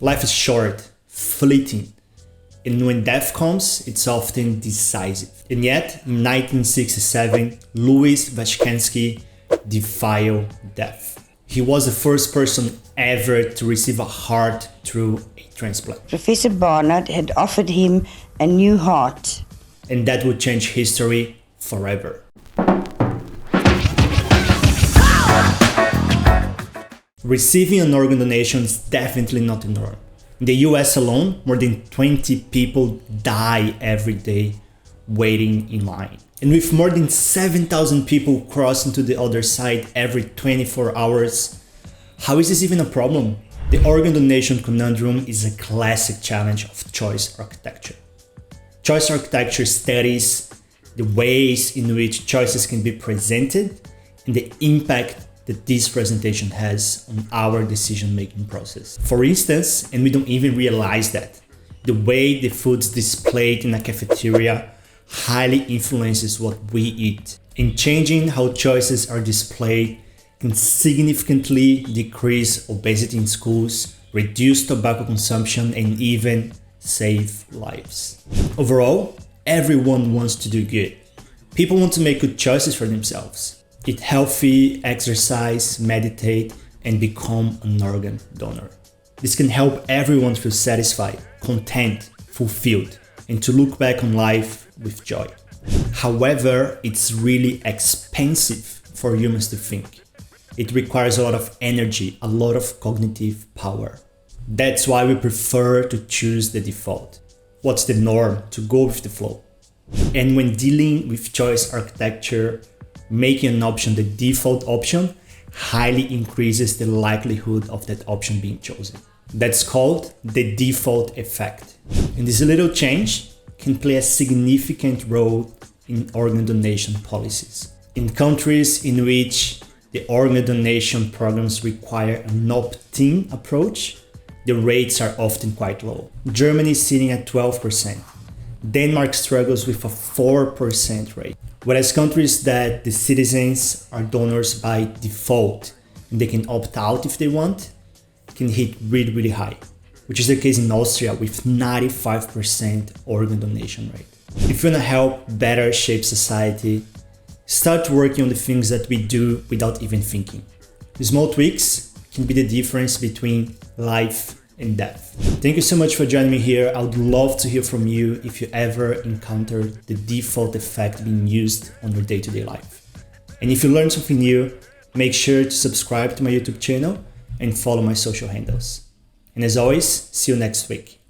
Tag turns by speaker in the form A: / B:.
A: Life is short, fleeting, and when death comes, it's often decisive. And yet, in 1967, Louis Vashkansky defied death. He was the first person ever to receive a heart through a transplant.
B: Professor Barnard had offered him a new heart.
A: And that would change history forever. Receiving an organ donation is definitely not the norm. In the US alone, more than 20 people die every day waiting in line. And with more than 7,000 people crossing to the other side every 24 hours, how is this even a problem? The organ donation conundrum is a classic challenge of choice architecture. Choice architecture studies the ways in which choices can be presented and the impact that this presentation has on our decision-making process. For instance, and we don't even realize that, the way the food's displayed in a cafeteria highly influences what we eat. And changing how choices are displayed can significantly decrease obesity in schools, reduce tobacco consumption, and even save lives. Overall, everyone wants to do good. People want to make good choices for themselves. Eat healthy, exercise, meditate, and become an organ donor. This can help everyone feel satisfied, content, fulfilled, and to look back on life with joy. However, it's really expensive for humans to think. It requires a lot of energy, a lot of cognitive power. That's why we prefer to choose the default. What's the norm? To go with the flow. And when dealing with choice architecture, making an option the default option highly increases the likelihood of that option being chosen. That's called the default effect. And this little change can play a significant role in organ donation policies. In countries in which the organ donation programs require an opt-in approach, the rates are often quite low. Germany is sitting at 12%. Denmark struggles with a 4% rate. Whereas countries that the citizens are donors by default and they can opt out if they want, can hit really, really high, which is the case in Austria with 95% organ donation rate. If you want to help better shape society, start working on the things that we do without even thinking. The small tweaks can be the difference between life and death. Thank you so much for joining me here. I would love to hear from you if you ever encountered the default effect being used on your day-to-day life. And if you learned something new, make sure to subscribe to my YouTube channel and follow my social handles. And as always, see you next week.